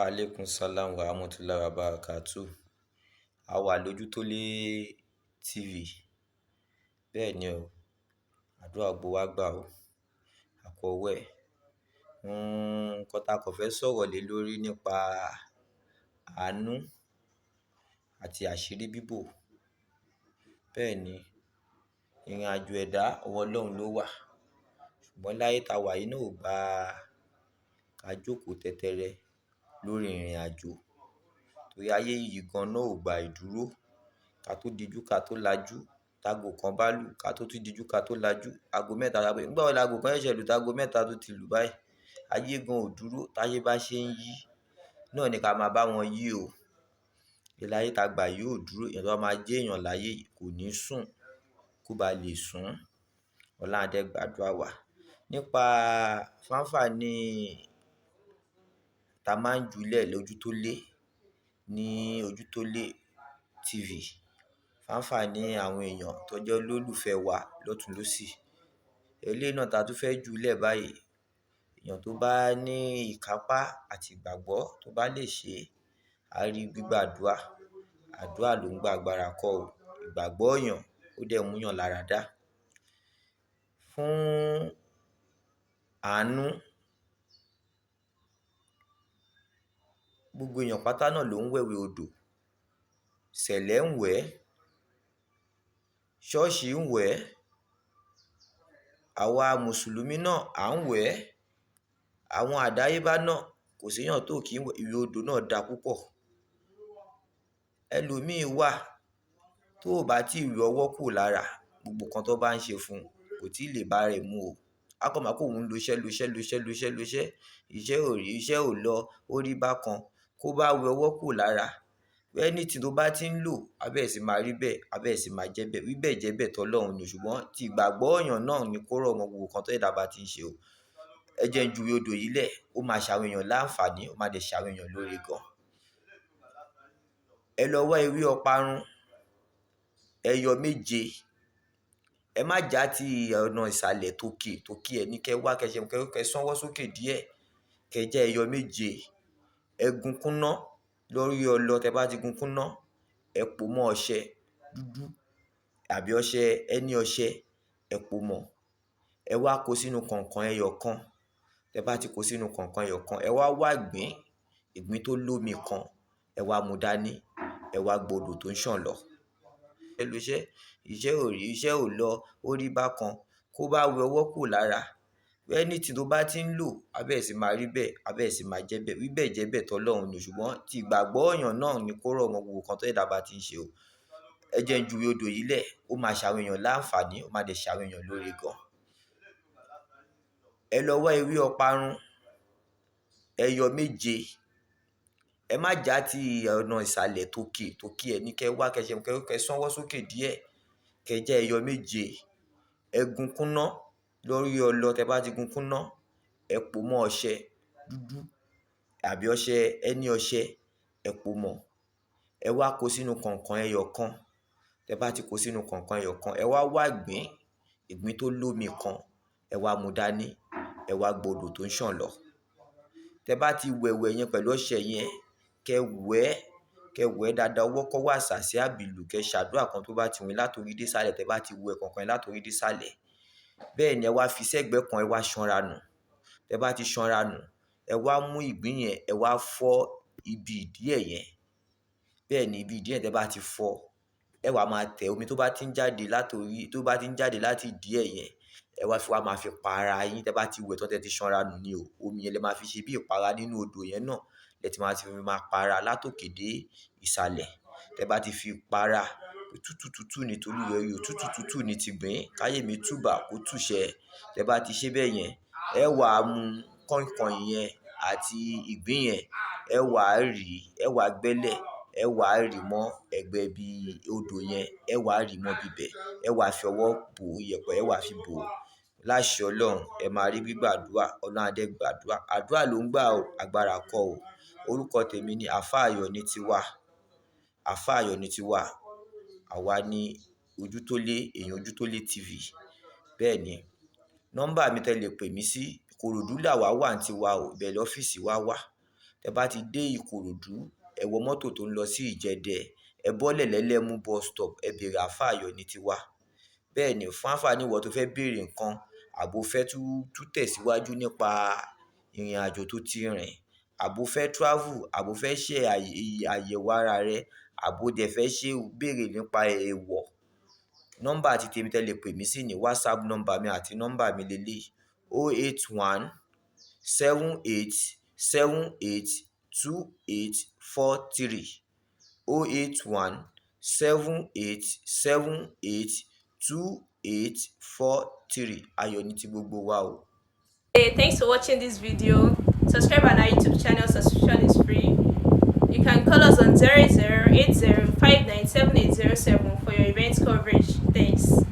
Wa alaikum salam wa rahmatullahi wa barakatuh. A wà lójútólé TV. Bẹ́ẹ̀ ni o, àdúrà gbogbo wa gbà o. Àkọ́wẹ́. Nǹkan tá kàn fẹ́ sọ̀rọ̀ lé lórí nípa àánú àti àṣírí bíbò. Bẹ́ẹ̀ ni, ìrìnàjò ẹ̀dá ọwọ́ Ọlọ́run ló wà. Ṣùgbọ́n láyé tá wà yìí náà ò gba ká jókòó tẹ́tẹ́rẹ́ lórí ìrìnàjò. Torí ayé yìí gan náà ò gba ìdúró. Ká tó dijú ká tó lajú, tágo kan bá lù ká tó tún dijú ká tó lajú. Ago mẹ́ta lábẹ́. Nígbà wo lágo kan ṣẹ̀ṣẹ̀ lù tágo mẹ́ta tó ti lù báyìí? Ayé gan ò dúró. Táyé bá ṣe ń yí, náà ni ká máa bá wọn yí o. Ilé ayé tá gbà yìí ò dúró. Èèyàn tó bá máa jẹ́ èèyàn láyé kò ní sùn kó bá lè sùn. Ọlọ́run á dẹ́ gbàdúrà wa. Nípa fáńfàní tá máa ń jùlẹ̀ lójútólé ní ojútólé TV. Fáńfàní àwọn èèyàn tó jẹ́ olólùfẹ́ wa lọ́tùn lósì. Eléyìí náà tá tún fẹ́ jùlẹ̀ báyìí. Èèyàn tó bá ní ìkápá àti ìgbàgbọ́ tó bá lè ṣe, á rí gbígbàdúrà. Àdúrà ló ń gba agbára kọ́ o. Ìgbàgbọ́ èèyàn ó dẹ̀ mú yàn lára dá. Fún àánú, gbogbo èèyàn pátá náà ló ń wẹ̀wẹ̀ odò. Sẹ̀lẹ̀ ń wẹ̀, ṣọ́ọ̀ṣì ń wẹ̀, àwa mùsùlùmí náà à ń wẹ̀, àwọn àdáyébá náà kò sí èèyàn tó kì í wẹ̀. Ìwẹ̀ odò náà dá púpọ̀. Ẹlòmíì wà tó ò bá tí ì wẹ ọwọ́ kúrò lára, gbogbo nǹkan tó bá ń ṣe fún un kò tí ì lè bá rẹ̀ mu o. Á kàn máa kó òun lo iṣẹ́. Iṣẹ́ ò rí, iṣẹ́ ò lọ, ó rí bákan. Kó bá wẹ ọwọ́ kúrò lára. Anything tó bá ti ń lò, á bẹ̀rẹ̀ sí máa rí bẹ́ẹ̀, á bẹ̀rẹ̀ sí máa jẹ́ bẹ́ẹ̀. Wí bẹ́ẹ̀ jẹ́ bẹ́ẹ̀ tọ́lọ́run ni. Ṣùgbọ́n tí ìgbàgbọ́ èèyàn náà ni kó rọ̀ mọ́ gbogbo nǹkan tó ẹ̀dá bá ti ń ṣe o. Ẹ jẹ́ n juwe odò yìí lẹ̀, ó máa ṣàwọn èèyàn láǹfààní, ó máa dẹ̀ ṣàwọn èèyàn lóore gan. Ẹ lọ wá ewé ọparun, ẹyọ méje. Ẹ má já ti ọ̀nà ìsàlẹ̀ tókè ẹ̀ ní kẹ́ wá kẹ́ sanwó sókè díẹ̀. Kẹ́ jẹ́ ẹyọ méje. Ẹ gun kúnná lórí ọlọ. Tẹ́ bá ti gun kúnná, ẹ pò mọ́ ọṣẹ dúdú àbí ọṣẹ ẹni ọṣẹ, ẹ pò mọ́. Ẹ wá kó sínú kànkàn ẹyọ kan. Tẹ́ bá ti kó sínú kànkàn ẹyọ kan, ẹ wá ìgbín tó lómi kan, ẹ wá mú dání. Ẹ wá gbodò tó ń ṣàn lọ. Iṣẹ́ ò rí, iṣẹ́ ò lọ, ó rí bákan. Kó bá wẹ ọwọ́ kúrò lára. Anything tó bá ti ń lò, á bẹ̀rẹ̀ sí máa rí bẹ́ẹ̀, á bẹ̀rẹ̀ sí máa jẹ́ bẹ́ẹ̀. Wí bẹ́ẹ̀ jẹ́ bẹ́ẹ̀ tọ́lọ́run ni. Ṣùgbọ́n tí ìgbàgbọ́ èèyàn náà ni kó rọ̀ mọ́ gbogbo nǹkan tó ẹ̀dá bá ti ń ṣe o. Ẹ jẹ́ n juwe odò yìí lẹ̀, ó máa ṣàwọn èèyàn láǹfààní, ó máa dẹ̀ ṣàwọn èèyàn lóore gan. Ẹ lọ wá ewé ọparun, ẹyọ méje. Ẹ má já ti ọ̀nà ìsàlẹ̀ tókè ẹ̀ ní kẹ́ wá kẹ́ sanwó sókè díẹ̀. Kẹ́ jẹ́ ẹyọ méje. Ẹ gun kúnná lórí ọlọ. Tẹ́ bá ti gun kúnná, ẹ pò mọ́ ọṣẹ dúdú àbí ọṣẹ ẹni ọṣẹ, ẹ pò mọ́. Ẹ wá kó sínú kànkàn ẹyọ kan. Tẹ́ bá ti kó sínú kànkàn ẹyọ kan, ẹ wá ìgbín tó lómi kan, ẹ wá mú dání. Ẹ wá gbodò tó ń ṣàn lọ. Tẹ́ bá ti wẹ̀wẹ̀ yẹn pẹ̀lú ọṣẹ yẹn, kẹ́ wẹ̀ dáadáa. Ọwọ́ kọ́ wà sàsí àbìlù. Kẹ́ ṣàdúrà kan tó bá ti wín látòrí dé sálẹ̀. Tẹ́ bá ti wẹ̀ kànkàn látòrí dé sálẹ̀. Bẹ́ẹ̀ ni ẹ wá fi sẹ́gbẹ̀ kan, ẹ wá ṣanra nù. Tẹ́ bá ti ṣanra nù, ẹ wá mú ìgbín yẹn, ẹ wá fọ́ ibi ìdí ẹ̀ yẹn. Bẹ́ẹ̀ ni ibi ìdí ẹ̀ tẹ́ bá ti fọ́, ẹ wá máa tẹ omi tó bá ti ń jáde láti ìdí ẹ̀ yẹn. Ẹ wá máa fi pa ara yín. Tẹ́ bá ti wẹ̀ tán tẹ́ ti ṣanra nù ni o. Omi yẹn lẹ máa fi ṣe bí ìpara nínú odò yẹn náà. Lẹ ti máa para látòkè dé ìsàlẹ̀. Tẹ́ bá ti fi para, tútù ni tolúwẹ̀ rí o. Tútù ni ti gbìn. Káyé mi túbà kó túṣẹ. Tẹ́ bá ti ṣe bẹ́ẹ̀ yẹn, ẹ wá mú kọ̀ìnkọ̀ìn yẹn àti ìgbín yẹn. Ẹ wá gbẹ́lẹ̀. Ẹ wá rì mọ́ ẹ̀gbẹ́ bí odò yẹn. Ẹ wá rì mọ́ bíbẹ̀. Ẹ wá fi ọwọ́ bò iyẹ̀pẹ̀, ẹ wá fi bò. Láṣẹ Ọlọ́run, ẹ máa rí gbígbàdúrà. Ọlọ́run á dẹ́ gbàdúrà. Àdúrà ló ń gbà o, agbára kọ́ o. Orúkọ tèmi ni AAFAA AYỌNITIWA. AAFAA AYỌNITIWA. Àwa ni èèyàn ojútólé TV. Bẹ́ẹ̀ ni. Nọ́mbà mi tẹ́ lè pè mí sí, Ìkòròdú làwá wà ní tiwa o. Ibẹ̀ lọ́fíìsì wa wà. tẹ́ bá ti dé Ìkòròdú ẹ wọ mọ́tò tó ń lọ sí Ìjẹdẹ, ẹ bọ́lẹ̀ lẹ́lẹ́mú bus stop, ẹ béèrè AAFAA Ayọ̀nìtiwà. Bẹ́ẹ̀ ni fún àǹfààní ìwọ tó fẹ́ béèrè nǹkan àbò fẹ́ tún tẹ̀síwájú nípa ìrìn àjò tó ti rìn, àbò fẹ́ travel, àbò fẹ́ ṣe àyẹ̀wò ara rẹ, àbò dẹ̀ fẹ́ ṣe béèrè nípa èèwọ̀. Nọ́mbà ti tèmi tẹ́ lè pè mí sí ní WhatsApp nọ́mbà mi àti nọ́mbà mi lélẹ́yìí 081 78 78 2843 081 78 78 2843. Ayọ̀ ní ti gbogbo wa o. Hey, thanks for watching this video. Subscribe on our YouTube channel. Subscription is free. You can call us on 0080 597807 for your event coverage. Thanks.